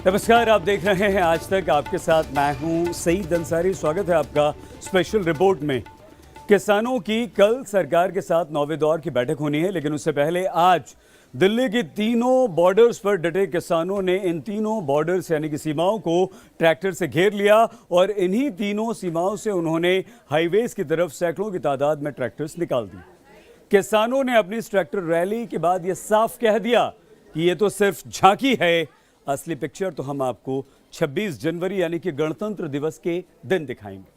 नमस्कार, आप देख रहे हैं आज तक। आपके साथ मैं हूं सईद अंसारी। स्वागत है आपका स्पेशल रिपोर्ट में। किसानों की कल सरकार के साथ 9वें दौर की बैठक होनी है, लेकिन उससे पहले आज दिल्ली की तीनों बॉर्डर्स पर डटे किसानों ने इन तीनों बॉर्डर्स यानी कि सीमाओं को ट्रैक्टर से घेर लिया और इन्हीं तीनों सीमाओं से उन्होंने हाईवेज की तरफ सैकड़ों की तादाद में ट्रैक्टर्स निकाल दी। किसानों ने अपनी इस ट्रैक्टर रैली के बाद ये साफ कह दिया कि ये तो सिर्फ झांकी है, असली पिक्चर तो हम आपको 26 जनवरी यानी कि गणतंत्र दिवस के दिन दिखाएंगे।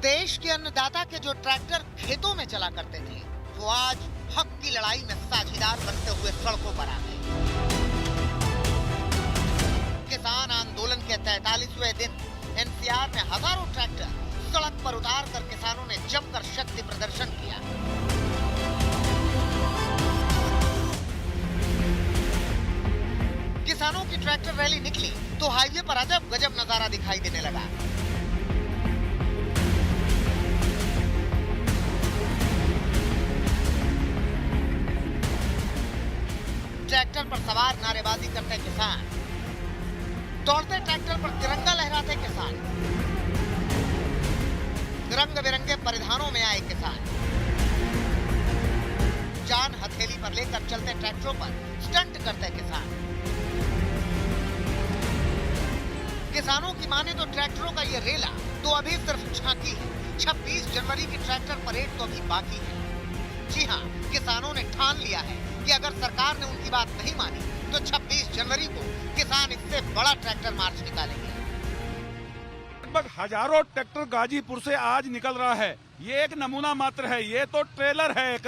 देश के अन्नदाता के जो ट्रैक्टर खेतों में चला करते थे, वो आज हक की लड़ाई में साझीदार बनते हुए सड़कों पर आ गए। किसान आंदोलन के 43वें दिन एनसीआर में हजारों ट्रैक्टर सड़क पर उतार कर किसानों ने जमकर शक्ति प्रदर्शन किया। किसानों की ट्रैक्टर रैली निकली तो हाईवे पर अजब गजब नजारा दिखाई देने लगा। ट्रैक्टर पर सवार नारेबाजी करते किसान, दौड़ते ट्रैक्टर पर तिरंगा लहराते किसान, रंग बिरंगे परिधानों में आए किसान, जान हथेली पर लेकर चलते ट्रैक्टरों पर स्टंट करते किसान। किसानों की माने तो ट्रैक्टरों का ये रेला तो अभी सिर्फ झांकी है। 26 जनवरी की ट्रैक्टर परेड तो अभी बाकी है। जी हाँ, किसानों ने ठान लिया है कि अगर सरकार ने उनकी बात नहीं मानी तो 26 जनवरी को किसान इससे बड़ा ट्रैक्टर मार्च निकालेंगे। लगभग हजारों ट्रैक्टर गाजीपुर से आज निकल रहा है। ये एक नमूना मात्र है, ये तो ट्रेलर है एक।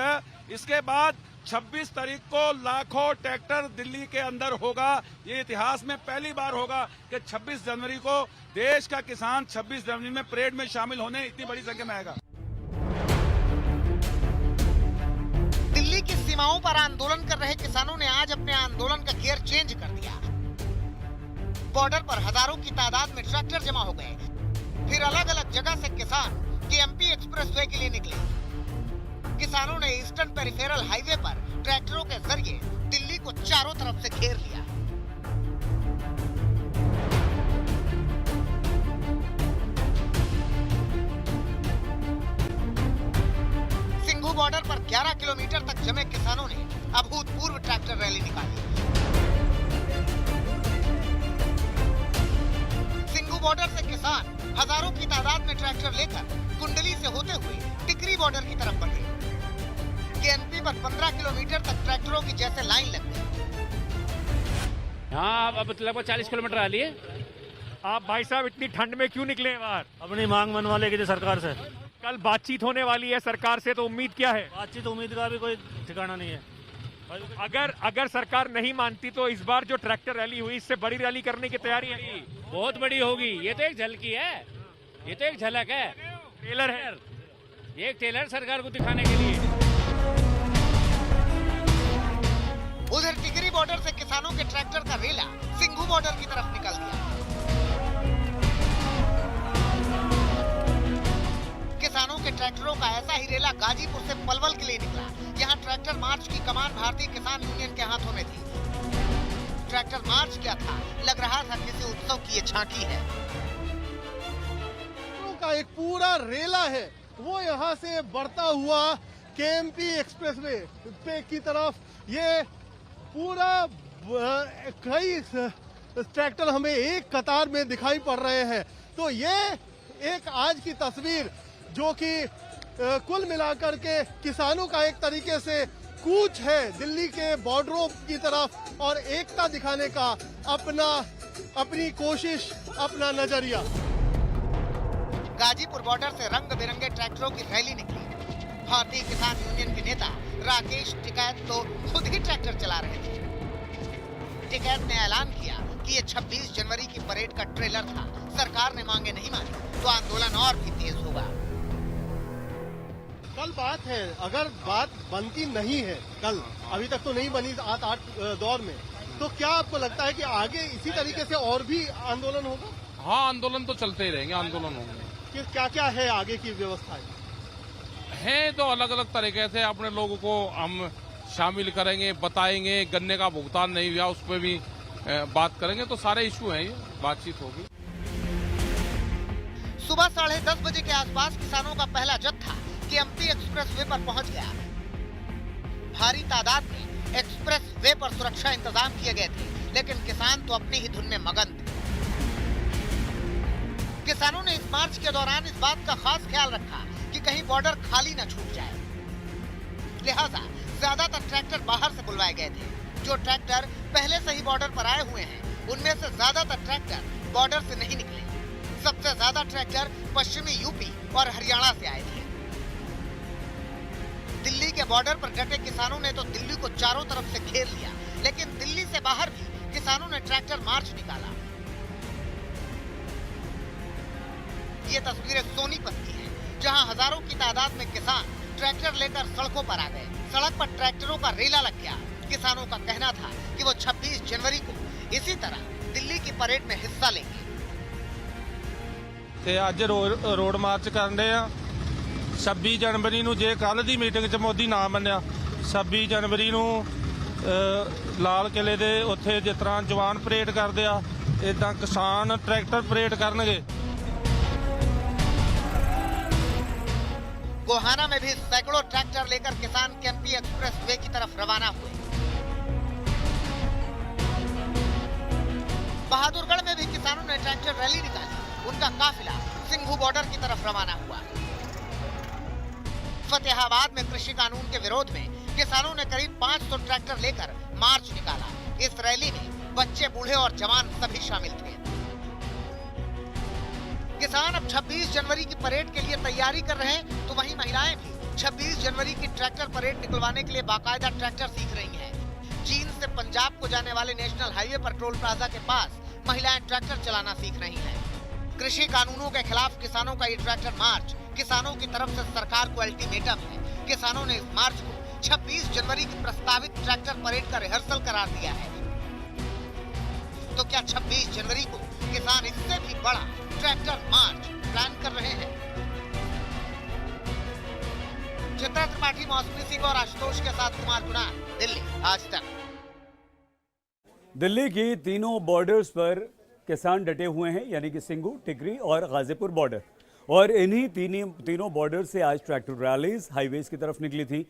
इसके बाद 26 तारीख को लाखों ट्रैक्टर दिल्ली के अंदर होगा। ये इतिहास में पहली बार होगा कि 26 जनवरी को देश का किसान 26 जनवरी में परेड में शामिल होने इतनी बड़ी संख्या में आएगा। दिल्ली की सीमाओं पर आंदोलन कर रहे किसानों ने आज अपने आंदोलन का गियर चेंज कर दिया। बॉर्डर पर हजारों की तादाद में ट्रैक्टर जमा हो गए। फिर अलग अलग जगह से किसान केएमपी एक्सप्रेसवे के लिए निकले। किसानों ने ईस्टर्न पेरिफेरल हाईवे पर ट्रैक्टरों के जरिए दिल्ली को चारों तरफ से घेर लिया। सिंघू बॉर्डर पर 11 किलोमीटर तक जमे किसानों ने अभूतपूर्व ट्रैक्टर रैली निकाली। सिंघू बॉर्डर से किसान हजारों की तादाद में ट्रैक्टर लेकर कुंडली से होते हुए टिकरी बॉर्डर की तरफ बढ़े। केएनपी पर 15 किलोमीटर तक ट्रैक्टरों की जैसे लाइन लग गई। हाँ, अब लगभग 40 किलोमीटर आ लिए। आप भाई साहब इतनी ठंड में क्यों निकले हैं बाहर? अपनी मांग मनवा लेगी सरकार से। कल बातचीत होने वाली है सरकार से, तो उम्मीद क्या है? बातचीत उम्मीद का भी कोई ठिकाना नहीं है। अगर सरकार नहीं मानती तो इस बार जो ट्रैक्टर रैली हुई, इससे बड़ी रैली करने की तैयारी है। बहुत बड़ी होगी। ये तो एक झलकी है, ये तो एक झलक है, ट्रेलर है। ये एक ट्रेलर सरकार को दिखाने के लिए। उधर टिकरी बॉर्डर से किसानों के ट्रैक्टर का रेला सिंघू बॉर्डर की तरफ निकल गया। किसानों के ट्रैक्टरों का ऐसा ही रेला गाजीपुर से पलवल के लिए निकला। यहाँ ट्रैक्टर मार्च की कमान भारतीय किसान यूनियन के हाथों में थी। ट्रैक्टर मार्च क्या था, लग रहा था किसी उत्सव की ये झांकी है। का एक पूरा रेला है, वो यहाँ से बढ़ता हुआ केएमपी एक्सप्रेसवे पे की तरफ ये पूरा कई ट्रैक्टर हमें एक कतार में दिखाई पड़ रहे हैं। तो ये एक आज की तस्वीर जो कि कुल मिलाकर के किसानों का एक तरीके से कूच है दिल्ली के बॉर्डरों की तरफ और एकता दिखाने का अपनी कोशिश, अपना नजरिया। गाजीपुर बॉर्डर से रंग बिरंगे ट्रैक्टरों की रैली निकली। भारतीय किसान यूनियन के नेता राकेश टिकैत तो खुद ही ट्रैक्टर चला रहे थे। टिकैत ने ऐलान किया कि ये 26 जनवरी की परेड का ट्रेलर था। सरकार ने मांगे नहीं मानी तो आंदोलन और भी तेज होगा। कल बात है, अगर बात बनती नहीं है कल, अभी तक तो नहीं बनी 8 दौर में, तो क्या आपको लगता है कि आगे इसी तरीके से और भी आंदोलन होगा? हाँ, आंदोलन तो चलते ही रहेंगे, आंदोलन होंगे। क्या क्या है आगे की व्यवस्थाएं? हैं तो अलग अलग तरीके से अपने लोगों को हम शामिल करेंगे, बताएंगे। गन्ने का भुगतान नहीं हुआ उस पर भी बात करेंगे। तो सारे इशू हैं, ये बातचीत होगी। सुबह 10:30 बजे के आसपास किसानों का पहला जत्था केएमपी एक्सप्रेस वे पर पहुंच गया। भारी तादाद में एक्सप्रेस वे पर सुरक्षा इंतजाम किए गए थे, लेकिन किसान तो अपनी ही धुन में मगन थे। किसानों ने इस मार्च के दौरान इस बात का खास ख्याल रखा कि कहीं बॉर्डर खाली न छूट जाए। लिहाजा ज्यादातर ट्रैक्टर बाहर से बुलवाए गए थे। जो ट्रैक्टर पहले से ही बॉर्डर पर आए हुए हैं, उनमें से ज्यादातर ट्रैक्टर बॉर्डर से नहीं निकले। सबसे ज्यादा ट्रैक्टर पश्चिमी यूपी और हरियाणा से आए थे। दिल्ली के बॉर्डर पर डटे किसानों ने तो दिल्ली को चारों तरफ से घेर लिया, लेकिन दिल्ली से बाहर भी किसानों ने ट्रैक्टर मार्च निकाला। ये तस्वीरें सोनीपत की हैं, जहां हजारों की तादाद में किसान ट्रैक्टर लेकर सड़कों पर आ गए। सड़क पर ट्रैक्टरों का रेला लग गया। किसानों का कहना था कि वो 26 जनवरी को इसी तरह दिल्ली की परेड में हिस्सा लेंगे। ਤੇ ਅੱਜ ਰੋਡ ਮਾਰਚ ਕਰਨ ਦੇ ਆ 26 ਜਨਵਰੀ ਨੂੰ। ਜੇ ਕੱਲ ਦੀ ਮੀਟਿੰਗ 'ਚ ਮੋਦੀ ਨਾ ਮੰਨਿਆ, 26 ਜਨਵਰੀ ਨੂੰ ਲਾਲ ਕਿਲੇ ਦੇ ਉੱਥੇ ਜਿਸ ਤਰ੍ਹਾਂ ਜਵਾਨ ਪਰੇਡ ਕਰਦੇ ਆ, ਇਦਾਂ ਕਿਸਾਨ ਟਰੈਕਟਰ ਪਰੇਡ ਕਰਨਗੇ। गोहाना में भी सैकड़ों ट्रैक्टर लेकर किसान केएमपी एक्सप्रेस वे की तरफ रवाना हुए। बहादुरगढ़ में भी किसानों ने ट्रैक्टर रैली निकाली। उनका काफिला सिंघू बॉर्डर की तरफ रवाना हुआ। फतेहाबाद में कृषि कानून के विरोध में किसानों ने करीब 500 ट्रैक्टर लेकर मार्च निकाला। इस रैली में बच्चे, बूढ़े और जवान सभी शामिल थे। किसान अब 26 जनवरी की परेड के लिए तैयारी कर रहे हैं, तो वहीं महिलाएं भी 26 जनवरी की ट्रैक्टर परेड निकलवाने के लिए बाकायदा ट्रैक्टर सीख रही हैं। चीन से पंजाब को जाने वाले नेशनल हाईवे पर टोल प्लाजा के पास महिलाएं ट्रैक्टर चलाना सीख रही हैं। कृषि कानूनों के खिलाफ किसानों का ये ट्रैक्टर मार्च किसानों की तरफ से सरकार को अल्टीमेटम है। किसानों ने इस मार्च को 26 जनवरी की प्रस्तावित ट्रैक्टर परेड का रिहर्सल करार दिया है। तो क्या 26 जनवरी को किसान इससे भी बड़ा ट्रैक्टर मार्च प्लान कर रहे हैं? चित्रा त्रिपाठी, मौसमी सिंह और आशुतोष के साथ कुमार गुना, दिल्ली आज तक। दिल्ली की तीनों बॉर्डर्स पर किसान डटे हुए हैं, यानी कि सिंघू, टिकरी और गाजीपुर बॉर्डर। और इन्हीं तीनों बॉर्डर से आज ट्रैक्टर रैलीज हाईवेज की तरफ निकली थी।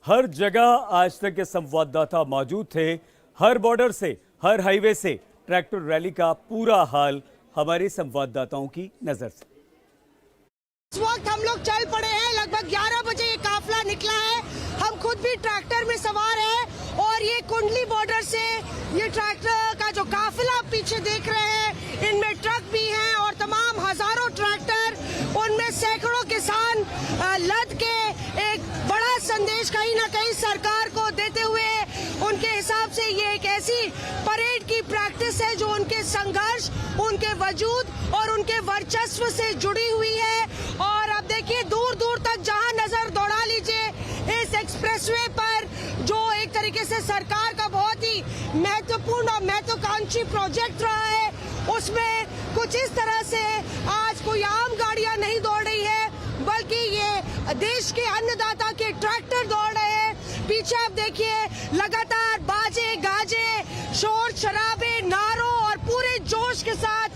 हर जगह आज तक के संवाददाता मौजूद थे। हर बॉर्डर से, हर हाईवे से ट्रैक्टर रैली का पूरा हाल हमारे संवाददाताओं की नजर से। इस वक्त हम लोग चल पड़े हैं। लगभग 11 बजे ये काफिला निकला है। हम खुद भी ट्रैक्टर में सवार हैं और ये कुंडली बॉर्डर से ये ट्रैक्टर का जो काफिला पीछे देख रहे हैं, इनमें ट्रक भी हैं और तमाम हजारों ट्रैक्टर, उनमें सैकड़ों किसान लद के एक बड़ा संदेश कहीं ना कहीं सरकार को देते हुए, उनके हिसाब से ये एक ऐसी परेड की प्रैक्टिस है जो उनके संघर्ष, उनके वजूद और उनके वर्चस्व से जुड़ी हुई है। और अब देखिए दूर दूर तक जहां नजर दौड़ा लीजिए, इस एक्सप्रेसवे पर जो एक तरीके से सरकार का बहुत ही महत्वपूर्ण और महत्वाकांक्षी प्रोजेक्ट रहा है, उसमें कुछ इस तरह से आज कोई आम गाड़ियां नहीं दौड़ रही है, बल्कि ये देश के अन्नदाता के ट्रैक्टर दौड़ रहे हैं। पीछे आप देखिए लगातार बाजे गाजे, शोर शराबे, नारों और पूरे जोश के साथ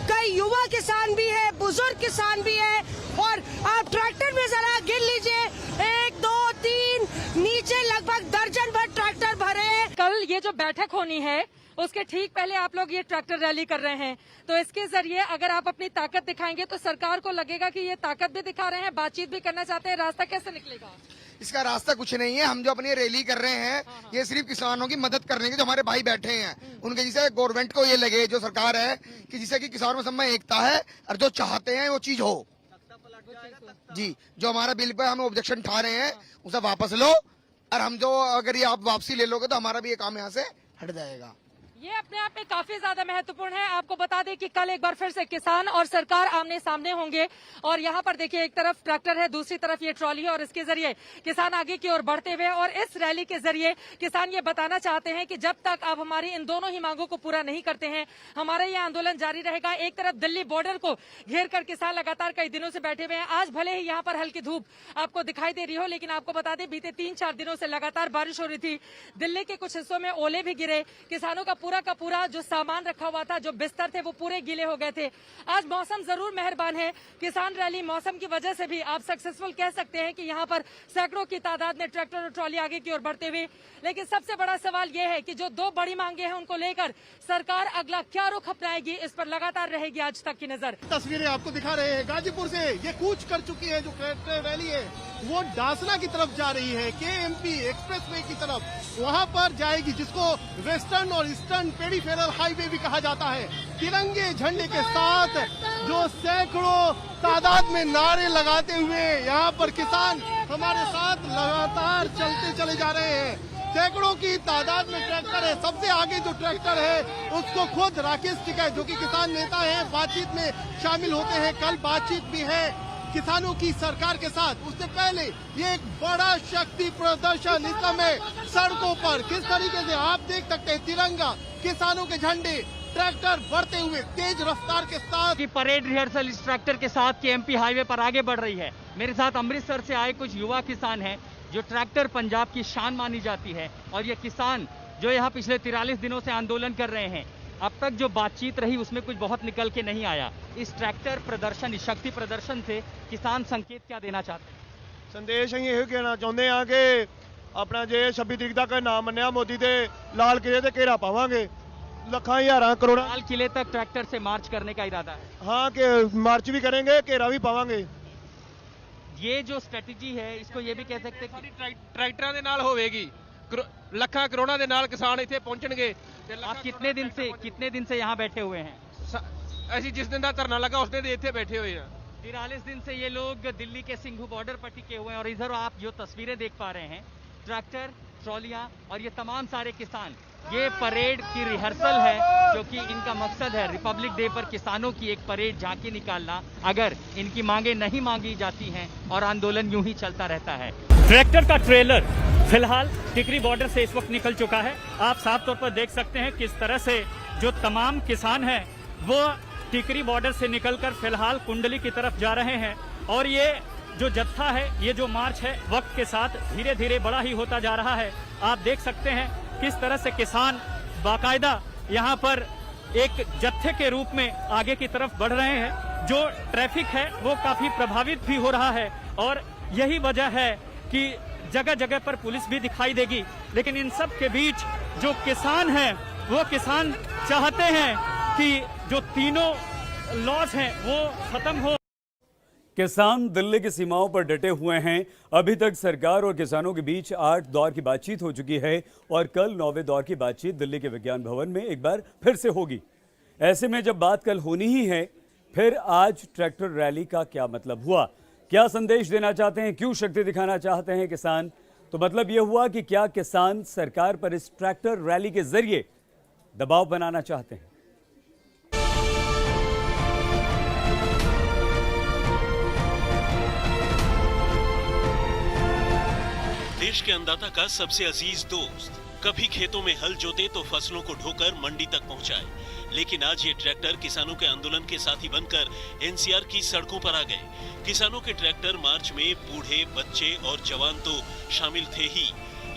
कई युवा किसान भी है, बुजुर्ग किसान भी है। और आप ट्रैक्टर में जरा गिन लीजिए, 1 2 3 नीचे लगभग दर्जन भर ट्रैक्टर भरे। कल ये जो बैठक होनी है उसके ठीक पहले आप लोग ये ट्रैक्टर रैली कर रहे हैं, तो इसके जरिए अगर आप अपनी ताकत दिखाएंगे तो सरकार को लगेगा कि ये ताकत भी दिखा रहे हैं, बातचीत भी करना चाहते हैं। रास्ता कैसे निकलेगा? इसका रास्ता कुछ नहीं है। हम जो अपनी रैली कर रहे हैं, ये सिर्फ किसानों की मदद करने के, जो हमारे भाई बैठे हैं उनके, जिसे गवर्नमेंट को ये लगे, जो सरकार है, कि जिससे कि किसानों में एकता है और जो चाहते हैं वो चीज हो। जी, जो हमारा बिल पे हम ऑब्जेक्शन उठा रहे हैं उसे वापस लो, और हम जो अगर ये आप वापसी ले लोगे तो हमारा भी ये काम यहाँ से हट जाएगा। ये अपने आप में काफी ज्यादा महत्वपूर्ण है। आपको बता दें कि कल एक बार फिर से किसान और सरकार आमने सामने होंगे और यहाँ पर देखिए एक तरफ ट्रैक्टर है, दूसरी तरफ ये ट्रॉली है और इसके जरिए किसान आगे की ओर बढ़ते हुए और इस रैली के जरिए किसान ये बताना चाहते हैं कि जब तक आप हमारी इन दोनों ही मांगों को पूरा नहीं करते हैं हमारा ये आंदोलन जारी रहेगा। एक तरफ दिल्ली बॉर्डर को घेर कर किसान लगातार कई दिनों से बैठे हुए हैं। आज भले ही यहाँ पर हल्की धूप आपको दिखाई दे रही हो, लेकिन आपको बता दें बीते 3-4 दिनों से लगातार बारिश हो रही थी। दिल्ली के कुछ हिस्सों में ओले भी गिरे, किसानों का पूरा जो सामान रखा हुआ था, जो बिस्तर थे, वो पूरे गीले हो गए थे। आज मौसम जरूर मेहरबान है। किसान रैली मौसम की वजह से भी आप सक्सेसफुल कह सकते हैं कि यहाँ पर सैकड़ों की तादाद में ट्रैक्टर और ट्रॉली आगे की ओर बढ़ते हुए। लेकिन सबसे बड़ा सवाल यह है कि जो 2 बड़ी मांगे हैं उनको लेकर सरकार अगला क्या रुख अपनाएगी, इस पर लगातार रहेगी आज तक की नजर। तस्वीरें आपको दिखा रहे हैं गाजीपुर से। ये कूच कर चुकी है, जो ट्रैक्टर रैली है वो डासना की तरफ जा रही है, केएमपी एक्सप्रेसवे की तरफ वहां पर जाएगी, जिसको वेस्टर्न और ईस्टर्न पेरीफेरल हाईवे भी कहा जाता है। तिरंगे झंडे के साथ जो सैकड़ों तादाद में नारे लगाते हुए यहाँ पर किसान हमारे साथ लगातार चलते चले जा रहे हैं। सैकड़ों की तादाद में ट्रैक्टर है। सबसे आगे जो ट्रैक्टर है उसको खुद राकेश टिकैत, जो कि किसान नेता हैं, बातचीत में शामिल होते हैं। कल बातचीत भी है किसानों की सरकार के साथ। उससे पहले ये एक बड़ा शक्ति प्रदर्शन इस समय सड़कों पर किस तरीके से आप देख सकते हैं, तिरंगा, किसानों के झंडे, ट्रैक्टर बढ़ते हुए तेज रफ्तार के साथ। की परेड रिहर्सल इस ट्रैक्टर के साथ केएमपी हाईवे पर आगे बढ़ रही है। मेरे साथ अमृतसर से आए कुछ युवा किसान हैं, जो ट्रैक्टर पंजाब की शान मानी जाती है और ये किसान जो यहाँ पिछले 43 दिनों से आंदोलन कर रहे हैं, अब तक जो बातचीत रही उसमें कुछ बहुत निकल के नहीं आया। इस ट्रैक्टर प्रदर्शन, इस शक्ति प्रदर्शन से किसान संकेत क्या देना चाहते हैं? संदेश ਅਸੀਂ ਇਹ ਕਹਿਣਾ ਚਾਹੁੰਦੇ ਹਾਂ ਕਿ ਆਪਣਾ ਜੇ 26 ਤਰੀਕ ਤੱਕ ਨਾ ਮੰਨਿਆ ਮੋਦੀ ਤੇ ਲਾਲ ਕਿਲੇ ਤੇ ਘੇਰਾ ਪਾਵਾਂਗੇ, ਲੱਖਾਂ ਹਜ਼ਾਰਾਂ ਕਰੋੜਾਂ। लाल किले तक ट्रैक्टर से मार्च करने का इरादा है? हाँ कि मार्च भी करेंगे, घेरा भी पावांगे। ये जो स्ट्रेटजी है इसको ये भी कह सकते हैं कि ट्रैक्टਰਾਂ ਦੇ ਨਾਲ ਹੋਵੇਗੀ, ਲੱਖਾਂ ਕਰੋੜਾਂ ਦੇ ਨਾਲ ਕਿਸਾਨ ਇੱਥੇ ਪਹੁੰਚਣਗੇ। आप कितने दिन से यहाँ बैठे हुए हैं? ਅਸੀਂ जिस दिन ਦਾ ਧਰਨਾ लगा उस दिन ਦੇ ਇੱਥੇ बैठे हुए हैं। 43 दिन से ये लोग दिल्ली के सिंघू बॉर्डर पर टिके हुए हैं और इधर आप जो तस्वीरें देख पा रहे हैं, ट्रैक्टर, ट्रॉलियां और ये तमाम सारे किसान, ये परेड की रिहर्सल है, जो कि इनका मकसद है रिपब्लिक डे पर किसानों की एक परेड झांकी निकालना। अगर इनकी मांगे नहीं मांगी जाती हैं और आंदोलन यूं ही चलता रहता है। ट्रैक्टर का ट्रेलर फिलहाल टिकरी बॉर्डर से इस वक्त निकल चुका है। आप साफ तौर पर देख सकते हैं किस तरह से जो तमाम किसान हैं वो टिकरी बॉर्डर से निकलकर फिलहाल कुंडली की तरफ जा रहे हैं और ये जो जत्था है, ये जो मार्च है, वक्त के साथ धीरे धीरे बड़ा ही होता जा रहा है। आप देख सकते हैं किस तरह से किसान बाकायदा यहाँ पर एक जत्थे के रूप में आगे की तरफ बढ़ रहे हैं। जो ट्रैफिक है वो काफी प्रभावित भी हो रहा है और यही वजह है कि जगह जगह पर पुलिस भी दिखाई देगी। लेकिन इन सब के बीच जो किसान हैं वो किसान चाहते हैं कि जो तीनों लॉज हैं वो खत्म हो। किसान दिल्ली की सीमाओं पर डटे हुए हैं। अभी तक सरकार और किसानों के बीच 8 दौर की बातचीत हो चुकी है और कल 9वें दौर की बातचीत दिल्ली के विज्ञान भवन में एक बार फिर से होगी। ऐसे में जब बात कल होनी ही है, फिर आज ट्रैक्टर रैली का क्या मतलब हुआ, क्या संदेश देना चाहते हैं, क्यों शक्ति दिखाना चाहते हैं किसान? तो मतलब यह हुआ कि क्या किसान सरकार पर इस ट्रैक्टर रैली के जरिए दबाव बनाना चाहते हैं? देश के अन्नदाता का सबसे अजीज दोस्त, कभी खेतों में हल जोते तो फसलों को ढोकर मंडी तक पहुंचाए, लेकिन आज ये ट्रैक्टर किसानों के आंदोलन के साथी बनकर एनसीआर की सड़कों पर आ गए। किसानों के ट्रैक्टर मार्च में बूढ़े, बच्चे और जवान तो शामिल थे ही,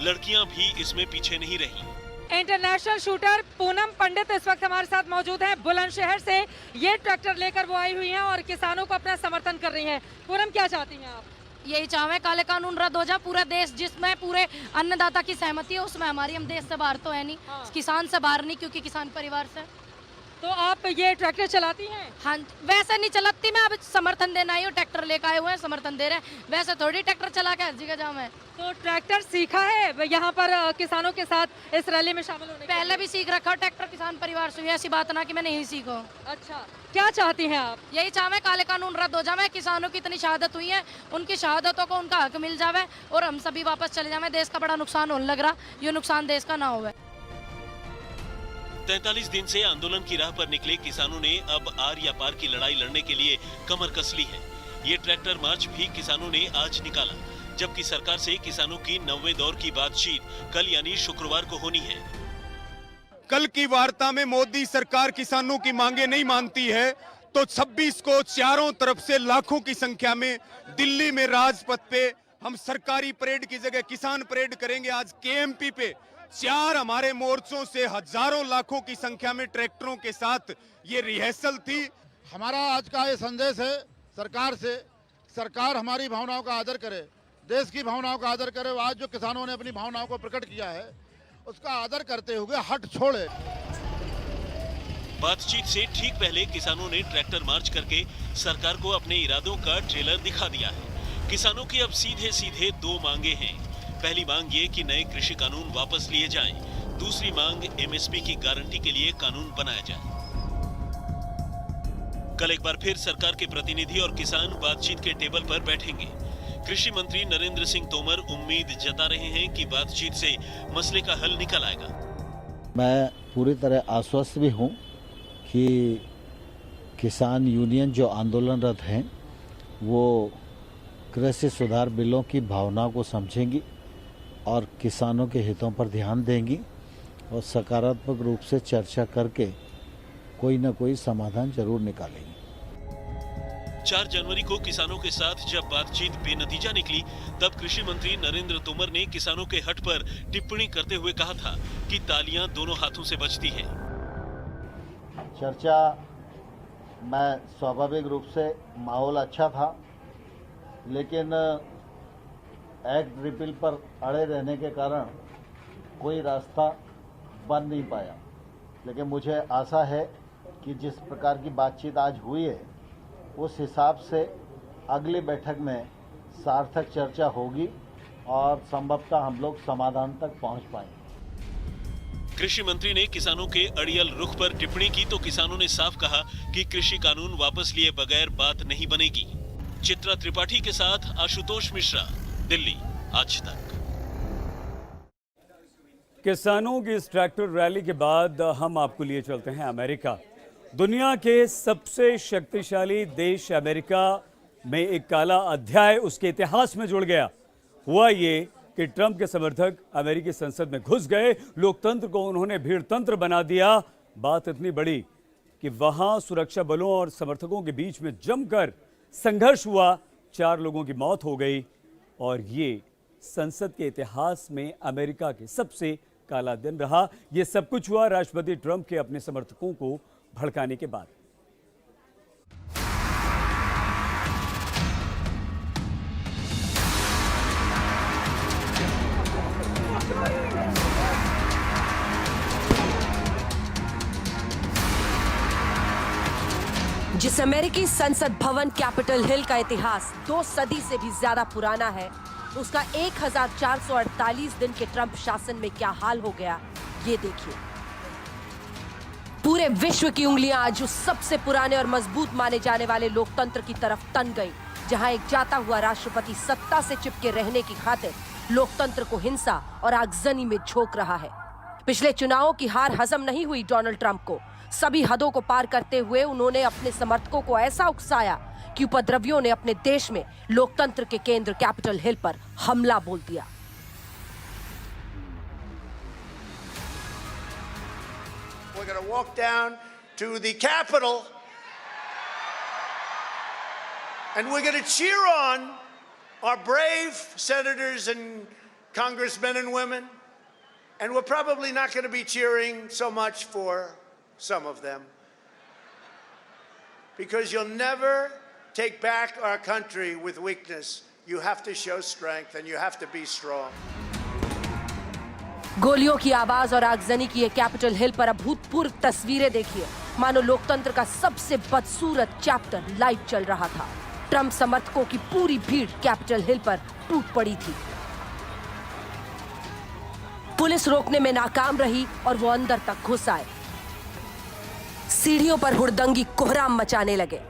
लड़कियां भी इसमें पीछे नहीं रहीं। इंटरनेशनल शूटर पूनम पंडित इस वक्त हमारे साथ मौजूद हैं। बुलंदशहर से ये ट्रैक्टर लेकर वो आई हुई हैं और किसानों को अपना समर्थन कर रही हैं। पूनम, क्या चाहती हैं आप? यही चाहे काले कानून रद्द हो जाए, पूरा देश जिसमें पूरे अन्नदाता की सहमति है उसमें हमारी। हम देश से बाहर तो है नहीं, किसान से बाहर नहीं, क्योंकि किसान परिवार से। तो आप ये ट्रैक्टर चलाती हैं? हाँ, वैसे नहीं चलाती मैं, अब समर्थन देना ही हूँ। ट्रैक्टर लेकर आए हुए हैं, समर्थन दे रहे हैं, वैसे थोड़ी ट्रैक्टर चला के हर जगह जाऊँ मैं। तो ट्रैक्टर सीखा है यहाँ पर किसानों के साथ इस रैली में शामिल होने? पहले भी सीख रखा, ट्रैक्टर किसान परिवार से, ऐसी बात ना कि मैं नहीं सीखो। अच्छा, क्या चाहती हैं आप? यही चाहे काले कानून रद्द हो जाए, किसानों की इतनी शहादत हुई है, उनकी शहादतों को उनका हक मिल जावे और हम सभी वापस चले जाए। देश का बड़ा नुकसान होने लग रहा, ये नुकसान देश का ना हो। 43 दिन से आंदोलन की राह पर निकले किसानों ने अब आर या पार की लड़ाई लड़ने के लिए कमर कस ली है। ये ट्रैक्टर मार्च भी किसानों ने आज निकाला, जबकि सरकार से किसानों की 9वें दौर की बातचीत कल यानी शुक्रवार को होनी है। कल की वार्ता में मोदी सरकार किसानों की मांगे नहीं मानती है तो 26 को चारों तरफ से लाखों की संख्या में दिल्ली में राजपथ पे हम सरकारी परेड की जगह किसान परेड करेंगे। आज केएमपी पे 4 हमारे मोर्चों से हजारों लाखों की संख्या में ट्रैक्टरों के साथ ये रिहर्सल थी। हमारा आज का ये संदेश है सरकार से, सरकार हमारी भावनाओं का आदर करे, देश की भावनाओं का आदर करे। आज जो किसानों ने अपनी भावनाओं को प्रकट किया है उसका आदर करते हुए हट छोड़े। बातचीत से ठीक पहले किसानों ने ट्रैक्टर मार्च करके सरकार को अपने इरादों का ट्रेलर दिखा दिया है। किसानों की अब सीधे सीधे 2 मांगे हैं। पहली मांग ये कि नए कृषि कानून वापस लिए जाएं। दूसरी मांग एमएसपी की गारंटी के लिए कानून बनाया जाए। कल एक बार फिर सरकार के प्रतिनिधि और किसान बातचीत के टेबल पर बैठेंगे। कृषि मंत्री नरेंद्र सिंह तोमर उम्मीद जता रहे हैं कि बातचीत से मसले का हल निकल आएगा। मैं पूरी तरह आश्वस्त भी हूं कि किसान यूनियन जो आंदोलनरत हैं वो कृषि सुधार बिलों की भावनाओं को समझेंगी और किसानों के हितों पर ध्यान देंगी और सकारात्मक रूप से चर्चा करके कोई न कोई समाधान जरूर निकालेंगी। 4 जनवरी को किसानों के साथ जब बातचीत बेनतीजा निकली, तब कृषि मंत्री नरेंद्र तोमर ने किसानों के हट पर टिप्पणी करते हुए कहा था कि तालियां दोनों हाथों से बजती हैं। चर्चा में स्वाभाविक रूप से माहौल अच्छा था, लेकिन एक्ट रिपील पर अड़े रहने के कारण कोई रास्ता बन नहीं पाया। लेकिन मुझे आशा है कि जिस प्रकार की बातचीत आज हुई है उस हिसाब से अगली बैठक में सार्थक चर्चा होगी और संभवतः हम लोग समाधान तक पहुंच पाएंगे। कृषि मंत्री ने किसानों के अड़ियल रुख पर टिप्पणी की तो किसानों ने साफ कहा कि कृषि कानून वापस लिए बगैर बात नहीं बनेगी। चित्रा त्रिपाठी के साथ आशुतोष मिश्रा, दिल्ली, आज तक। किसानों की इस ट्रैक्टर रैली के बाद हम आपको लिए चलते हैं अमेरिका। दुनिया के सबसे शक्तिशाली देश अमेरिका में एक काला अध्याय उसके इतिहास में जुड़ गया। हुआ ये कि ट्रंप के समर्थक अमेरिकी संसद में घुस गए, लोकतंत्र को उन्होंने भीड़ तंत्र बना दिया। बात इतनी बड़ी कि वहां सुरक्षा बलों और समर्थकों के बीच में जमकर संघर्ष हुआ, 4 लोगों की मौत हो गई और ये संसद के इतिहास में अमेरिका के सबसे काला दिन रहा। ये सब कुछ हुआ राष्ट्रपति ट्रंप के अपने समर्थकों को भड़काने के बाद। जिस अमेरिकी संसद भवन कैपिटल हिल का इतिहास 2 सदी से भी ज्यादा पुराना है, उसका 1448 दिन के ट्रंप शासन में क्या हाल हो गया, ये देखिए। पूरे विश्व की उंगलियां आज उस सबसे पुराने और मजबूत माने जाने वाले लोकतंत्र की तरफ तन गई, जहां एक जाता हुआ राष्ट्रपति सत्ता से चिपके रहने की खातिर लोकतंत्र को हिंसा और आगजनी में झोंक रहा है। पिछले चुनावों की हार हजम नहीं हुई डोनाल्ड ट्रंप को। सभी हदों को पार करते हुए उन्होंने अपने समर्थकों को ऐसा उकसाया कि उपद्रवियों ने अपने देश में लोकतंत्र के केंद्र कैपिटल हिल पर हमला बोल दिया। We're going to walk down to the Capitol and we're going to cheer on our brave senators and congressmen and women, and we're probably not going to be cheering so much for some of them, because you'll never take back our country with weakness. You have to show strength and you have to be strong. गोलियों की आवाज और आगजनी की ये Capitol Hill पर अभूतपूर्व तस्वीरें देखिए, मानो लोकतंत्र का सबसे बदसूरत चैप्टर लाइव चल रहा था। ट्रंप समर्थकों की पूरी भीड़ कैपिटल हिल पर टूट पड़ी थी। पुलिस रोकने में नाकाम रही और वो अंदर तक घुस आए। सीढ़ियों पर हुड़दंगी कोहराम मचाने लगे।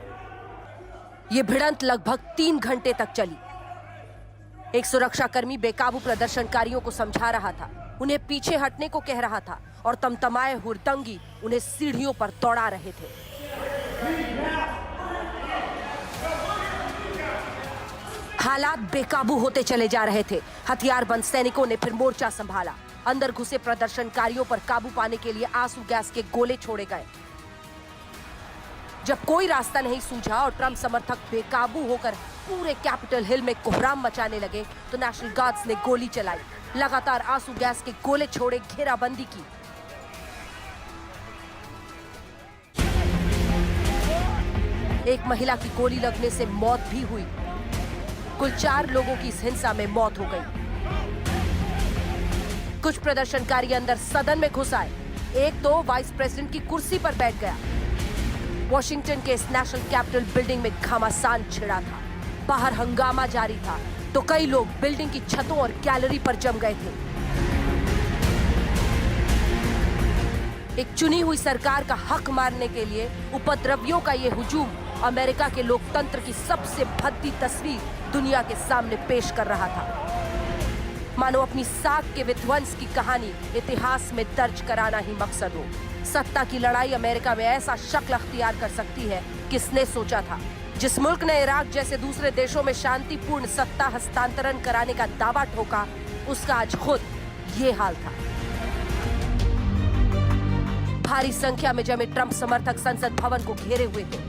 ये भिड़ंत लगभग 3 घंटे तक चली। एक सुरक्षाकर्मी बेकाबू प्रदर्शनकारियों को समझा रहा था उन्हें पीछे हटने को कह रहा था और तमतमाए हुड़दंगी उन्हें सीढ़ियों पर दौड़ा रहे थे। हालात बेकाबू होते चले जा रहे थे। हथियारबंद सैनिकों ने फिर मोर्चा संभाला। अंदर घुसे प्रदर्शनकारियों पर काबू पाने के लिए आंसू गैस के गोले छोड़े गए। जब कोई रास्ता नहीं सूझा और ट्रंप समर्थक बेकाबू होकर पूरे कैपिटल हिल में कोहराम मचाने लगे तो नेशनल गार्ड्स ने गोली चलाई। लगातार आंसू गैस के गोले छोड़े, घेराबंदी की। एक महिला की गोली लगने से मौत भी हुई। कुल 4 लोगों की इस हिंसा में मौत हो गई। कुछ प्रदर्शनकारी अंदर सदन में घुस आए। एक तो वाइस प्रेसिडेंट की कुर्सी पर बैठ गया। वॉशिंगटन के इस नेशनल कैपिटल बिल्डिंग में घमासान छिड़ा था। बाहर हंगामा जारी था तो कई लोग बिल्डिंग की छतों और गैलरी पर जम गए थे। एक चुनी हुई सरकार का हक मारने के लिए उपद्रवियों का ये हुजूम अमेरिका के लोकतंत्र की सबसे भद्दी तस्वीर दुनिया के सामने पेश कर रहा था। मानो अपनी साख के विध्वंस की कहानी इतिहास में दर्ज कराना ही मकसद हो। सत्ता की लड़ाई अमेरिका में ऐसा शक्ल अख्तियार कर सकती है, किसने सोचा था। जिस मुल्क ने इराक जैसे दूसरे देशों में शांतिपूर्ण सत्ता हस्तांतरण कराने का दावा ठोका, उसका आज खुद ये हाल था। भारी संख्या में जमे ट्रंप समर्थक संसद भवन को घेरे हुए थे।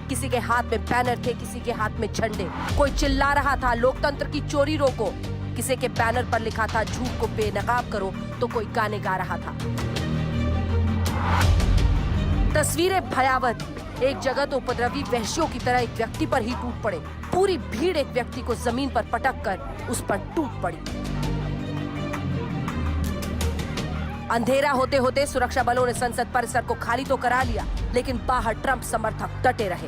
किसी के हाथ में बैनर थे, किसी के हाथ में झंडे। कोई चिल्ला रहा था, लोकतंत्र की चोरी रोको। किसी के बैनर पर लिखा था, झूठ को बेनकाब करो, तो कोई गाने गा रहा था। तस्वीरें भयावह थी। एक जगह तो उपद्रवी वहशियों की तरह एक व्यक्ति पर ही टूट पड़े। पूरी भीड़ एक व्यक्ति को जमीन पर पटक कर उस पर टूट पड़ी। अंधेरा होते होते सुरक्षा बलों ने संसद परिसर को खाली तो करा लिया, लेकिन बाहर ट्रंप समर्थक डटे रहे।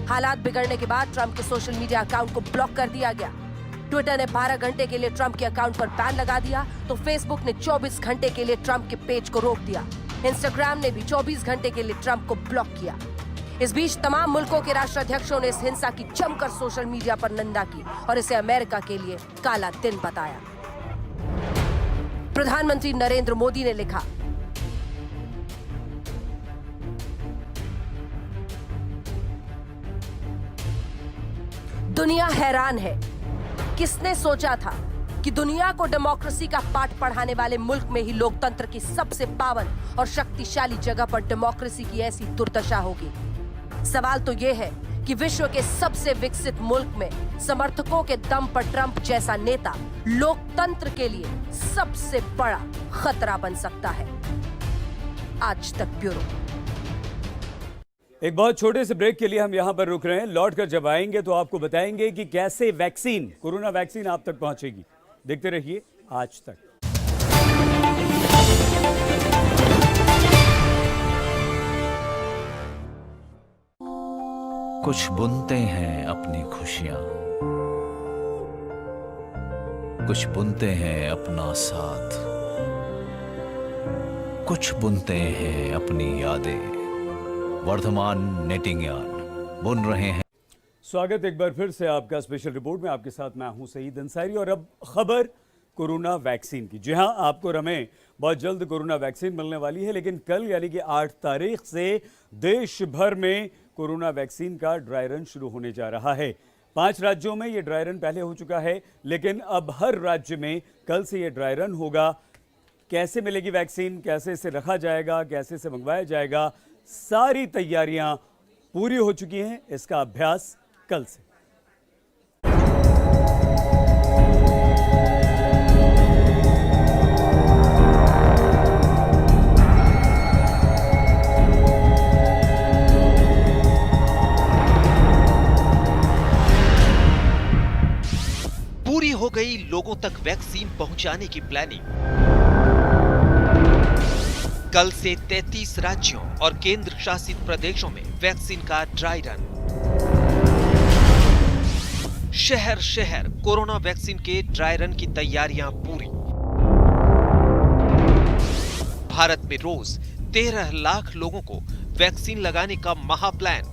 हालात बिगड़ने के बाद ट्रंप के सोशल मीडिया अकाउंट को ब्लॉक कर दिया गया। ट्विटर ने 12 घंटे के लिए ट्रंप के अकाउंट पर बैन लगा दिया तो फेसबुक ने 24 घंटे के लिए ट्रंप के पेज को रोक दिया। इंस्टाग्राम ने भी 24 घंटे के लिए ट्रंप को ब्लॉक किया। इस बीच तमाम मुल्कों के राष्ट्राध्यक्षों ने इस हिंसा की जमकर सोशल मीडिया पर निंदा की और इसे अमेरिका के लिए काला दिन बताया। प्रधानमंत्री नरेंद्र मोदी ने लिखा, दुनिया हैरान है। किसने सोचा था कि दुनिया को डेमोक्रेसी का पाठ पढ़ाने वाले मुल्क में ही लोकतंत्र की सबसे पावन और शक्तिशाली जगह पर डेमोक्रेसी की ऐसी दुर्दशा होगी। सवाल तो यह है कि विश्व के सबसे विकसित मुल्क में समर्थकों के दम पर ट्रंप जैसा नेता लोकतंत्र के लिए सबसे बड़ा खतरा बन सकता है। आज तक ब्यूरो। एक बहुत छोटे से ब्रेक के लिए हम यहां पर रुक रहे हैं। लौट कर जब आएंगे तो आपको बताएंगे कि कैसे वैक्सीन, कोरोना वैक्सीन आप तक पहुंचेगी। देखते रहिए आज तक। कुछ बुनते हैं अपनी खुशियां, कुछ बुनते हैं अपना साथ, कुछ बुनते हैं अपनी यादें। वर्धमान नेटिंग यार्न बुन रहे हैं। स्वागत एक बार फिर से आपका स्पेशल रिपोर्ट में। आपके साथ मैं हूं सईद अंसारी और अब खबर कोरोना वैक्सीन की। जी हां, आपको रमें बहुत जल्द कोरोना वैक्सीन मिलने वाली है, लेकिन कल यानी कि 8 तारीख से देश भर में कोरोना वैक्सीन का ड्राई रन शुरू होने जा रहा है। 5 राज्यों में ये ड्राई रन पहले हो चुका है, लेकिन अब हर राज्य में कल से ये ड्राई रन होगा। कैसे मिलेगी वैक्सीन, कैसे इसे रखा जाएगा, कैसे इसे मंगवाया जाएगा, सारी तैयारियां पूरी हो चुकी हैं। इसका अभ्यास कल से। पूरी हो गई लोगों तक वैक्सीन पहुंचाने की प्लानिंग। कल से 33 राज्यों और केंद्र शासित प्रदेशों में वैक्सीन का ड्राई रन। शहर शहर कोरोना वैक्सीन के ड्राई रन की तैयारियां पूरी। भारत में रोज 13 लाख लोगों को वैक्सीन लगाने का महाप्लान।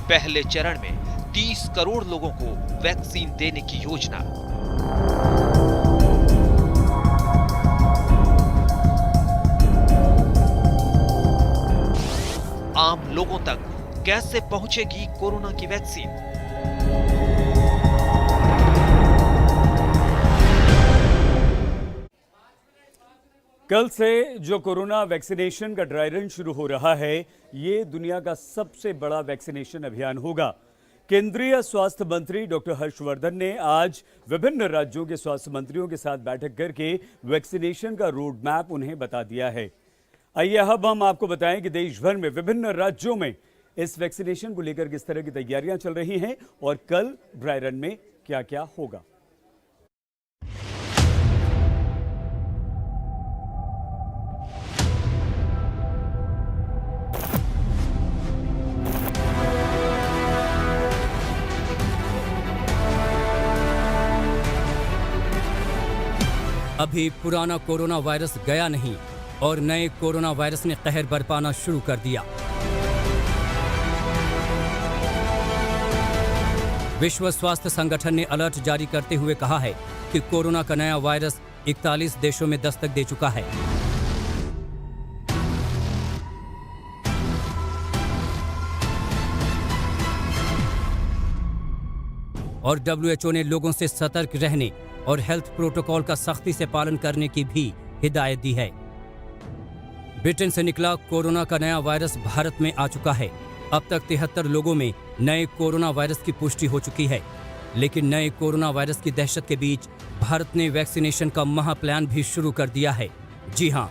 पहले चरण में 30 करोड़ लोगों को वैक्सीन देने की योजना। आम लोगों तक कैसे पहुंचेगी कोरोना की वैक्सीन? कल से जो कोरोना वैक्सीनेशन का ड्राई रन शुरू हो रहा है, ये दुनिया का सबसे बड़ा वैक्सीनेशन अभियान होगा। केंद्रीय स्वास्थ्य मंत्री डॉक्टर हर्षवर्धन ने आज विभिन्न राज्यों के स्वास्थ्य मंत्रियों के साथ बैठक करके वैक्सीनेशन का रोड मैप उन्हें बता दिया है। आइए अब हम आपको बताएं कि देश भर में विभिन्न राज्यों में इस वैक्सीनेशन को लेकर किस तरह की तैयारियां चल रही हैं और कल ड्राई रन में क्या क्या होगा। अभी पुराना कोरोना वायरस गया नहीं और नए कोरोना वायरस ने कहर बरपाना शुरू कर दिया। विश्व स्वास्थ्य संगठन ने अलर्ट जारी करते हुए कहा है कि कोरोना का नया वायरस 41 देशों में दस्तक दे चुका है। और WHO ने लोगों से सतर्क रहने और हेल्थ प्रोटोकॉल का सख्ती से पालन करने की भी हिदायत दी है। ब्रिटेन से निकला कोरोना का नया वायरस भारत में आ चुका है। अब तक 73 लोगों में नए कोरोना वायरस की पुष्टि हो चुकी है। लेकिन नए कोरोना वायरस की दहशत के बीच भारत ने वैक्सीनेशन का महा प्लान भी शुरू कर दिया है। जी हां,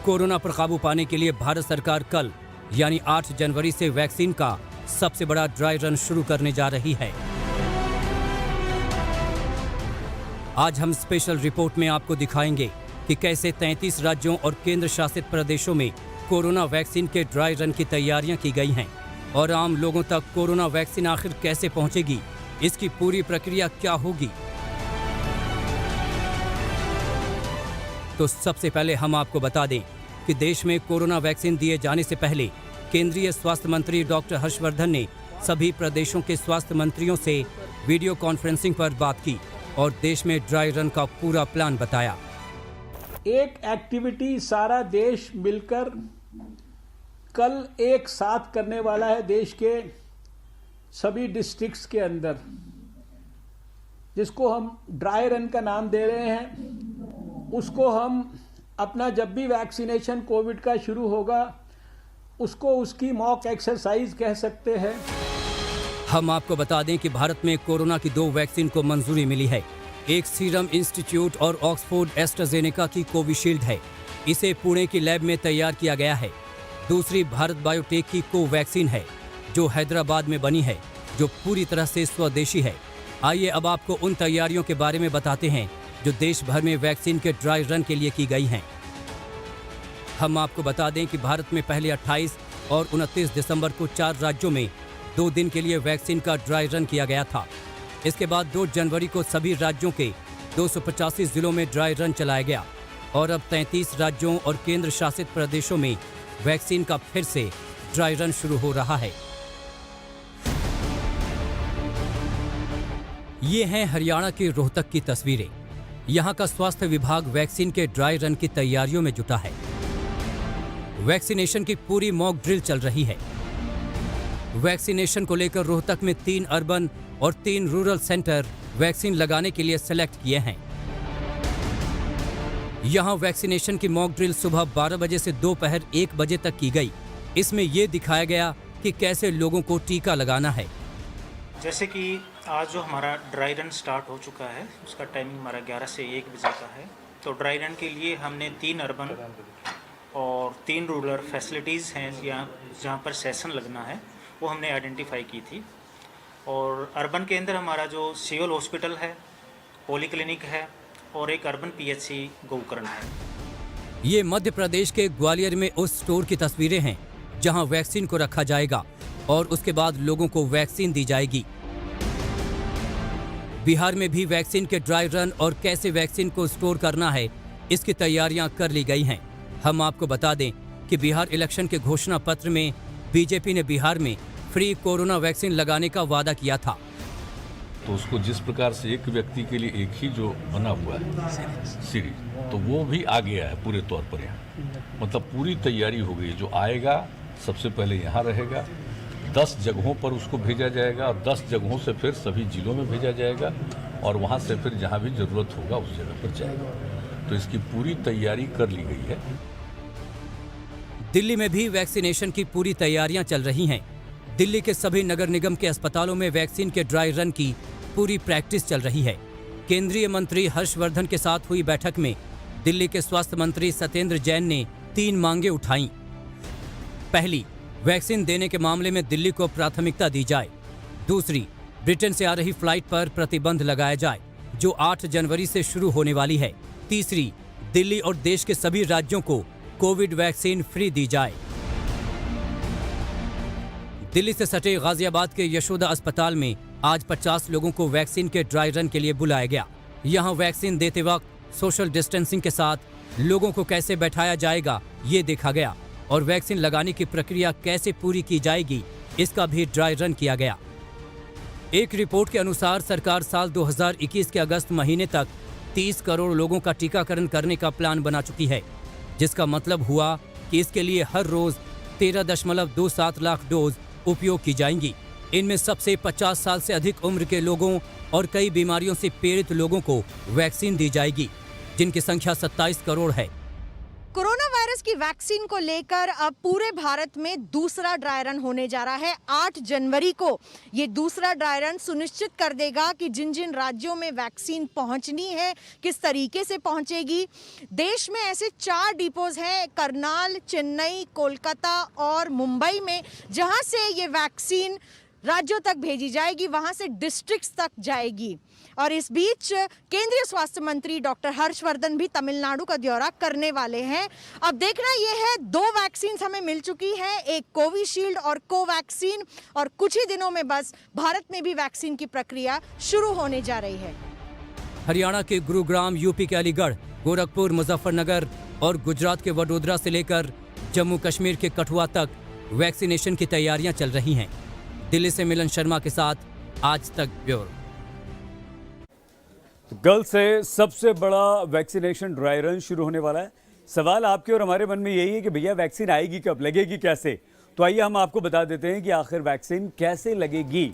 कोरोना पर काबू पाने के लिए भारत सरकार कल यानी 8 जनवरी से वैक्सीन का सबसे बड़ा ड्राई रन शुरू करने जा रही है। आज हम स्पेशल रिपोर्ट में आपको दिखाएंगे कि कैसे 33 राज्यों और केंद्र शासित प्रदेशों में कोरोना वैक्सीन के ड्राई रन की तैयारियां की गई हैं और आम लोगों तक कोरोना वैक्सीन आखिर कैसे पहुंचेगी, इसकी पूरी प्रक्रिया क्या होगी। तो सबसे पहले हम आपको बता दें कि देश में कोरोना वैक्सीन दिए जाने से पहले केंद्रीय स्वास्थ्य मंत्री डॉक्टर हर्षवर्धन ने सभी प्रदेशों के स्वास्थ्य मंत्रियों से वीडियो कॉन्फ्रेंसिंग पर बात की और देश में ड्राई रन का पूरा प्लान बताया। एक एक्टिविटी सारा देश मिलकर कल एक साथ करने वाला है देश के सभी डिस्ट्रिक्ट्स के अंदर, जिसको हम ड्राई रन का नाम दे रहे हैं। उसको हम अपना जब भी वैक्सीनेशन कोविड का शुरू होगा उसको उसकी मॉक एक्सरसाइज कह सकते हैं। हम आपको बता दें कि भारत में कोरोना की 2 वैक्सीन को मंजूरी मिली है। एक सीरम इंस्टीट्यूट और ऑक्सफोर्ड एस्ट्राजेनेका की कोविशील्ड है। इसे पुणे की लैब में तैयार किया गया है। दूसरी भारत बायोटेक की कोवैक्सीन है जो हैदराबाद में बनी है, जो पूरी तरह से स्वदेशी है। आइए अब आपको उन तैयारियों के बारे में बताते हैं जो देश भर में वैक्सीन के ड्राई रन के लिए की गई हैं। हम आपको बता दें कि भारत में पहले 28 और 29 दिसंबर को 4 राज्यों में 2 दिन के लिए वैक्सीन का ड्राई रन किया गया था। इसके बाद 2 जनवरी को सभी राज्यों के 285 जिलों में ड्राई रन चलाया गया और अब 33 राज्यों और केंद्र शासित प्रदेशों में वैक्सीन का फिर से ड्राई रन शुरू हो रहा है। ये हैं हरियाणा के रोहतक की तस्वीरें। यहाँ का स्वास्थ्य विभाग वैक्सीन के ड्राई रन की तैयारियों में जुटा है। वैक्सीनेशन की पूरी मॉक ड्रिल चल रही है। वैक्सीनेशन को लेकर रोहतक में 3 अर्बन और 3 रूरल सेंटर वैक्सीन लगाने के लिए सेलेक्ट किए हैं। यहां वैक्सीनेशन की मॉक ड्रिल सुबह 12 बजे से दोपहर 1 बजे तक की गई। इसमें यह दिखाया गया कि कैसे लोगों को टीका लगाना है। जैसे कि आज जो हमारा ड्राई रन स्टार्ट हो चुका है, उसका टाइमिंग हमारा 11 से 1 बजे का है। तो ड्राई रन के लिए हमने 3 अर्बन और 3 रूरल फैसिलिटीज़ हैं जहाँ पर सेशन लगना है, वो हमने आइडेंटिफाई की थी। और अर्बन के अंदर हमारा जो सिविल हॉस्पिटल है, पोली क्लिनिक है और एक अर्बन PHC गोकर्ण है। ये मध्य प्रदेश के ग्वालियर में उस स्टोर की तस्वीरें हैं जहां वैक्सीन को रखा जाएगा और उसके बाद लोगों को वैक्सीन दी जाएगी। बिहार में भी वैक्सीन के ड्राई रन और कैसे वैक्सीन को स्टोर करना है, इसकी तैयारियां कर ली गई हैं। हम आपको बता दें कि बिहार इलेक्शन के घोषणा पत्र में बीजेपी ने बिहार में फ्री कोरोना वैक्सीन लगाने का वादा किया था, तो उसको जिस प्रकार से एक व्यक्ति के लिए एक ही जो बना हुआ है सीरीज, तो वो भी आ गया है पूरे तौर पर यहाँ। मतलब पूरी तैयारी हो गई। जो आएगा सबसे पहले यहाँ रहेगा, 10 जगहों पर उसको भेजा जाएगा और 10 जगहों से फिर सभी जिलों में भेजा जाएगा और वहाँ से फिर जहाँ भी ज़रूरत होगा उस जगह पर जाएगा। तो इसकी पूरी तैयारी कर ली गई है। दिल्ली में भी वैक्सीनेशन की पूरी तैयारियां चल रही हैं। दिल्ली के सभी नगर निगम के अस्पतालों में वैक्सीन के ड्राई रन की पूरी प्रैक्टिस चल रही है। केंद्रीय मंत्री हर्षवर्धन के साथ हुई बैठक में दिल्ली के स्वास्थ्य मंत्री सत्येंद्र जैन ने 3 मांगे उठाई। पहली, वैक्सीन देने के मामले में दिल्ली को प्राथमिकता दी जाए। दूसरी, ब्रिटेन से आ रही फ्लाइट पर प्रतिबंध लगाया जाए जो 8 जनवरी से शुरू होने वाली है। तीसरी, दिल्ली और देश के सभी राज्यों को कोविड वैक्सीन फ्री दी जाए। दिल्ली से सटे गाजियाबाद के यशोदा अस्पताल में आज 50 लोगों को वैक्सीन के ड्राई रन के लिए बुलाया गया। यहां वैक्सीन देते वक्त सोशल डिस्टेंसिंग के साथ लोगों को कैसे बैठाया जाएगा ये देखा गया और वैक्सीन लगाने की प्रक्रिया कैसे पूरी की जाएगी इसका भी ड्राई रन किया गया। एक रिपोर्ट के अनुसार सरकार साल 2021 के अगस्त महीने तक 30 करोड़ लोगों का टीकाकरण करने का प्लान बना चुकी है, जिसका मतलब हुआ कि इसके लिए हर रोज 13.27 लाख डोज उपयोग की जाएंगी। इनमें सबसे 50 साल से अधिक उम्र के लोगों और कई बीमारियों से पीड़ित लोगों को वैक्सीन दी जाएगी, जिनकी संख्या 27 करोड़ है। कोरोना वायरस की वैक्सीन को लेकर अब पूरे भारत में दूसरा ड्राई रन होने जा रहा है। 8 जनवरी को ये दूसरा ड्राई रन सुनिश्चित कर देगा कि जिन जिन राज्यों में वैक्सीन पहुंचनी है किस तरीके से पहुंचेगी। देश में ऐसे 4 डिपोज हैं, करनाल, चेन्नई, कोलकाता और मुंबई में, जहां से ये वैक्सीन राज्यों तक भेजी जाएगी, वहां से डिस्ट्रिक्ट्स तक जाएगी। और इस बीच केंद्रीय स्वास्थ्य मंत्री डॉक्टर हर्षवर्धन भी तमिलनाडु का दौरा करने वाले हैं। अब देखना यह है, 2 वैक्सीन हमें मिल चुकी हैं, एक कोविशील्ड और कोवैक्सीन, और कुछ ही दिनों में बस भारत में भी वैक्सीन की प्रक्रिया शुरू होने जा रही है। हरियाणा के गुरुग्राम, यूपी के अलीगढ़, गोरखपुर, मुजफ्फरनगर और गुजरात के वडोदरा से लेकर जम्मू कश्मीर के कठुआ तक वैक्सीनेशन की तैयारियां चल रही हैं। दिल्ली से मिलन शर्मा के साथ आज तक ब्यूरो। कल से सबसे बड़ा वैक्सीनेशन ड्राई रन शुरू होने वाला है। सवाल आपके और हमारे मन में यही है कि भैया वैक्सीन आएगी कब, लगेगी कैसे? तो आइए हम आपको बता देते हैं कि आखिर वैक्सीन कैसे लगेगी।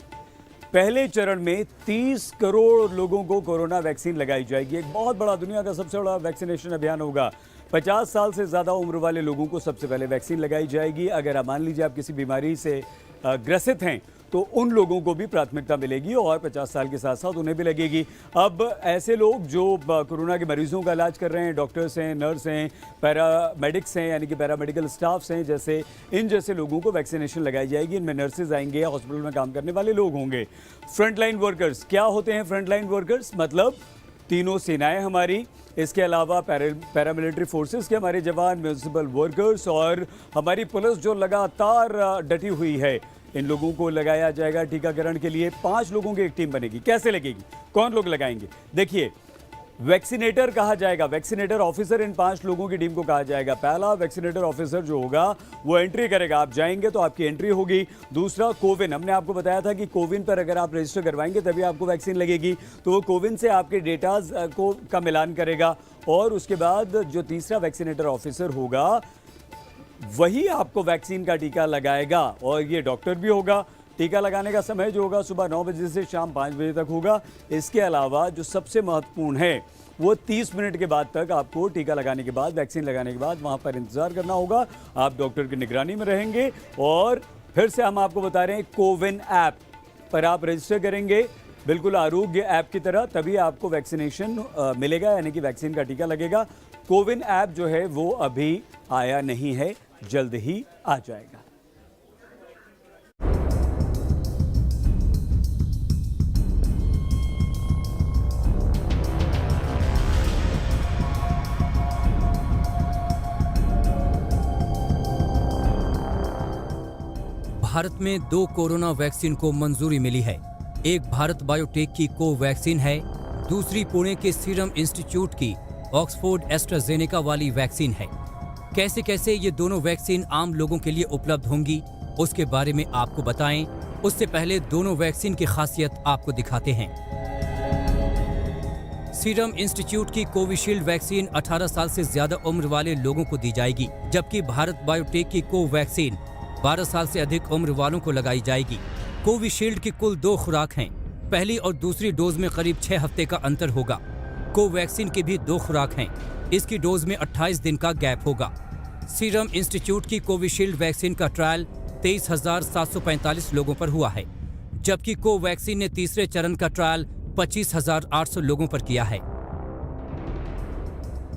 पहले चरण में 30 करोड़ लोगों को कोरोना वैक्सीन लगाई जाएगी। एक बहुत बड़ा, दुनिया का सबसे बड़ा वैक्सीनेशन अभियान होगा। 50 साल से ज़्यादा उम्र वाले लोगों को सबसे पहले वैक्सीन लगाई जाएगी। अगर आप मान लीजिए आप किसी बीमारी से ग्रसित हैं तो उन लोगों को भी प्राथमिकता मिलेगी और 50 साल के साथ साथ उन्हें भी लगेगी। अब ऐसे लोग जो कोरोना के मरीजों का इलाज कर रहे हैं, डॉक्टर्स हैं, नर्स हैं, पैरामेडिक्स हैं, यानी कि पैरामेडिकल स्टाफ्स हैं, जैसे इन जैसे लोगों को वैक्सीनेशन लगाई जाएगी। इनमें नर्सेज आएंगे, हॉस्पिटल में काम करने वाले लोग होंगे। फ्रंटलाइन वर्कर्स, क्या होते हैं फ्रंटलाइन वर्कर्स? मतलब तीनों सेनाएं हमारी, इसके अलावा पैरामिलिट्री फोर्सेस के हमारे जवान, म्यूनिसिपल वर्कर्स और हमारी पुलिस जो लगातार डटी हुई है, इन लोगों को लगाया जाएगा टीकाकरण के लिए। 5 लोगों की एक टीम बनेगी। कैसे लगेगी, कौन लोग लगाएंगे? देखिए, वैक्सीनेटर कहा जाएगा, वैक्सीनेटर ऑफिसर इन 5 लोगों की टीम को कहा जाएगा। पहला वैक्सीनेटर ऑफिसर जो होगा वो एंट्री करेगा, आप जाएंगे तो आपकी एंट्री होगी। दूसरा कोविन, हमने आपको बताया था कि कोविन पर अगर आप रजिस्टर करवाएंगे तभी आपको वैक्सीन लगेगी, तो वो कोविन से आपके डेटाज का मिलान करेगा। और उसके बाद जो तीसरा वैक्सीनेटर ऑफिसर होगा वही आपको वैक्सीन का टीका लगाएगा, और ये डॉक्टर भी होगा। टीका लगाने का समय जो होगा सुबह 9 बजे से शाम 5 बजे तक होगा। इसके अलावा जो सबसे महत्वपूर्ण है वो 30 मिनट के बाद तक आपको टीका लगाने के बाद, वैक्सीन लगाने के बाद वहाँ पर इंतजार करना होगा। आप डॉक्टर की निगरानी में रहेंगे। और फिर से हम आपको बता रहे हैं, कोविन ऐप पर आप रजिस्टर करेंगे बिल्कुल आरोग्य ऐप की तरह, तभी आपको वैक्सीनेशन मिलेगा, यानी कि वैक्सीन का टीका लगेगा। कोविन ऐप जो है वो अभी आया नहीं है, जल्द ही आ जाएगा। भारत में 2 कोरोना वैक्सीन को मंजूरी मिली है। एक भारत बायोटेक की कोवैक्सीन है, दूसरी पुणे के सीरम इंस्टीट्यूट की ऑक्सफोर्ड एस्ट्राजेनेका वाली वैक्सीन है। कैसे कैसे ये दोनों वैक्सीन आम लोगों के लिए उपलब्ध होंगी उसके बारे में आपको बताएं। उससे पहले दोनों वैक्सीन की खासियत आपको दिखाते हैं। सीरम इंस्टीट्यूट की कोविशील्ड वैक्सीन 18 साल से ज्यादा उम्र वाले लोगों को दी जाएगी, जबकि भारत बायोटेक की कोवैक्सीन 12 साल से अधिक उम्र वालों को लगाई जाएगी। कोविशील्ड की कुल 2 खुराक हैं। पहली और दूसरी डोज में करीब 6 हफ्ते का अंतर होगा। कोवैक्सीन की भी 2 खुराक हैं। इसकी डोज में 28 दिन का गैप होगा। सीरम इंस्टीट्यूट की कोविशील्ड वैक्सीन का ट्रायल 23,745 लोगों पर हुआ है, जबकि कोवैक्सीन ने तीसरे चरण का ट्रायल 25,800 लोगों पर किया है।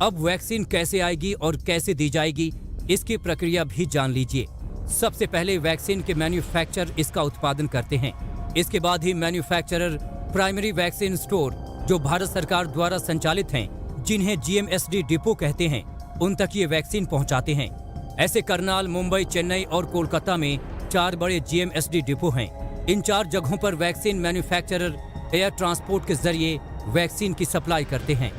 अब वैक्सीन कैसे आएगी और कैसे दी जाएगी, इसकी प्रक्रिया भी जान लीजिए। सबसे पहले वैक्सीन के मैन्युफैक्चरर इसका उत्पादन करते हैं। इसके बाद ही मैन्युफैक्चरर प्राइमरी वैक्सीन स्टोर, जो भारत सरकार द्वारा संचालित हैं, जिन्हें GMSD डिपो कहते हैं, उन तक ये वैक्सीन पहुंचाते हैं। ऐसे करनाल, मुंबई, चेन्नई और कोलकाता में 4 बड़े GMSD डिपो हैं। इन 4 जगहों पर वैक्सीन मैन्युफैक्चरर एयर ट्रांसपोर्ट के जरिए वैक्सीन की सप्लाई करते हैं।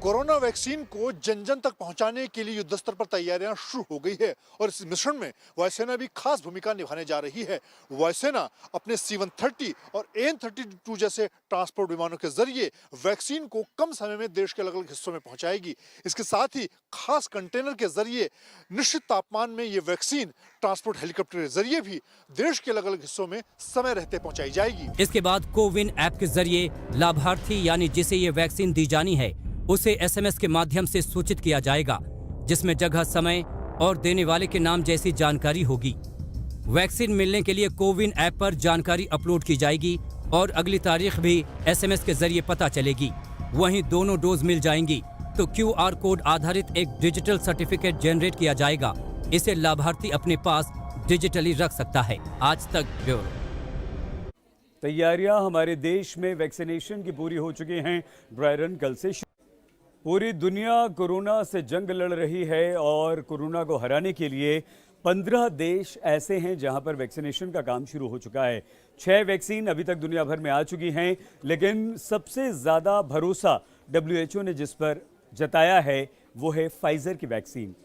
कोरोना वैक्सीन को जन जन तक पहुंचाने के लिए युद्ध स्तर पर तैयारियां शुरू हो गई है और इस मिशन में वायुसेना भी खास भूमिका निभाने जा रही है। वायुसेना अपने C-130 और AN-32 जैसे ट्रांसपोर्ट विमानों के जरिए वैक्सीन को कम समय में देश के अलग अलग हिस्सों में पहुंचाएगी। इसके साथ ही खास कंटेनर के जरिए निश्चित तापमान में ये वैक्सीन ट्रांसपोर्ट हेलीकॉप्टर के जरिए भी देश के अलग अलग हिस्सों में समय रहते पहुंचाई जाएगी। इसके बाद कोविन ऐप के जरिए लाभार्थी यानी जिसे ये वैक्सीन दी जानी है, उसे SMS के माध्यम से सूचित किया जाएगा, जिसमें जगह, समय और देने वाले के नाम जैसी जानकारी होगी। वैक्सीन मिलने के लिए कोविन ऐप पर जानकारी अपलोड की जाएगी और अगली तारीख भी SMS के जरिए पता चलेगी। वहीं दोनों डोज मिल जाएंगी तो QR कोड आधारित एक डिजिटल सर्टिफिकेट जनरेट किया जाएगा। इसे लाभार्थी अपने पास डिजिटली रख सकता है। आज तक ब्यूरो। तैयारियां हमारे देश में वैक्सीनेशन की पूरी हो चुकी हैं। ड्राई रन कल से पूरी दुनिया कोरोना से जंग लड़ रही है और कोरोना को हराने के लिए 15 देश ऐसे हैं जहां पर वैक्सीनेशन का काम शुरू हो चुका है। 6 वैक्सीन अभी तक दुनिया भर में आ चुकी हैं, लेकिन सबसे ज्यादा भरोसा WHO ने जिस पर जताया है वो है फाइजर की वैक्सीन।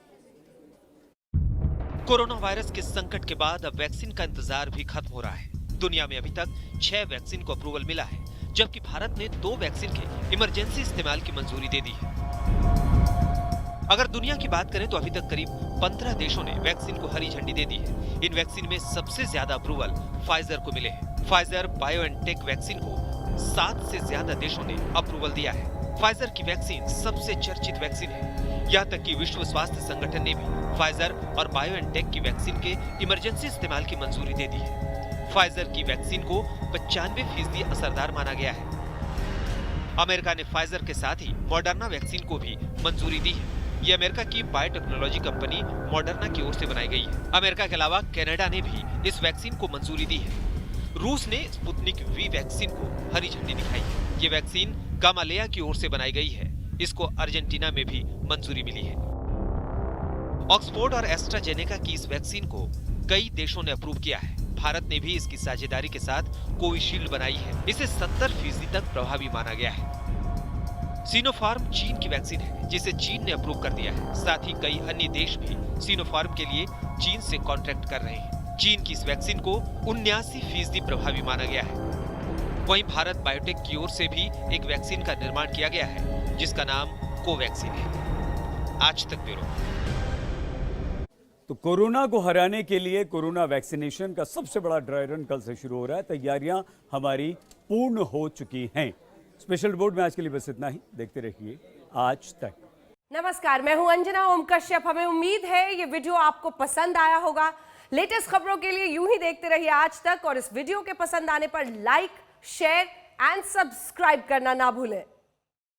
कोरोना वायरस के संकट के बाद अब वैक्सीन का इंतजार भी खत्म हो रहा है। दुनिया में अभी तक 6 वैक्सीन को अप्रूवल मिला है, जबकि भारत ने 2 वैक्सीन के इमरजेंसी इस्तेमाल की मंजूरी दे दी है। अगर दुनिया की बात करें तो अभी तक करीब 15 देशों ने वैक्सीन को हरी झंडी दे दी है। इन वैक्सीन में सबसे ज्यादा अप्रूवल फाइजर को मिले हैं। फाइजर बायोएनटेक वैक्सीन को 7 से ज्यादा देशों ने अप्रूवल दिया है। फाइजर की वैक्सीन सबसे चर्चित वैक्सीन है। यहाँ तक कि विश्व स्वास्थ्य संगठन ने भी फाइजर और बायोएनटेक की वैक्सीन के इमरजेंसी इस्तेमाल की मंजूरी दे दी है। फाइजर की वैक्सीन को 95% असरदार माना गया है। अमेरिका ने फाइजर के साथ ही मॉडर्ना वैक्सीन को भी मंजूरी दी है। ये अमेरिका की बायोटेक्नोलॉजी कंपनी मॉडर्ना की ओर से बनाई गई है। अमेरिका के अलावा कनाडा ने भी इस वैक्सीन को मंजूरी दी है। रूस ने स्पुतनिक V वैक्सीन को हरी झंडी दिखाई है। ये वैक्सीन गामालेया की ओर से बनाई गई है। इसको अर्जेंटीना में भी मंजूरी मिली है। ऑक्सफोर्ड और एस्ट्राजेनेका की इस वैक्सीन को कई देशों ने अप्रूव किया है। भारत ने भी इसकी साझेदारी के साथ कोविशील्ड बनाई है। इसे 70% तक प्रभावी माना गया है। सिनोफार्म चीन की वैक्सीन है, जिसे चीन ने अप्रूव कर दिया है। साथ ही कई अन्य देश भी सिनोफार्म के लिए चीन से कॉन्ट्रैक्ट कर रहे हैं। चीन की इस वैक्सीन को 79% प्रभावी माना गया है। वहीं भारत बायोटेक की ओर से भी एक वैक्सीन का निर्माण किया गया है, जिसका नाम कोवैक्सीन है। आज तक ब्यूरो। तो कोरोना को हराने के लिए कोरोना वैक्सीनेशन का सबसे बड़ा ड्राई रन कल से शुरू हो रहा है। तैयारियां हमारी पूर्ण हो चुकी हैं। स्पेशल रिपोर्ट में आज के लिए बस इतना ही। देखते रहिए आज तक। नमस्कार, मैं हूं अंजना ओम कश्यप। हमें उम्मीद है ये वीडियो आपको पसंद आया होगा। लेटेस्ट खबरों के लिए यूं ही देखते रहिए आज तक और इस वीडियो के पसंद आने पर लाइक, शेयर एंड सब्सक्राइब करना ना भूलें।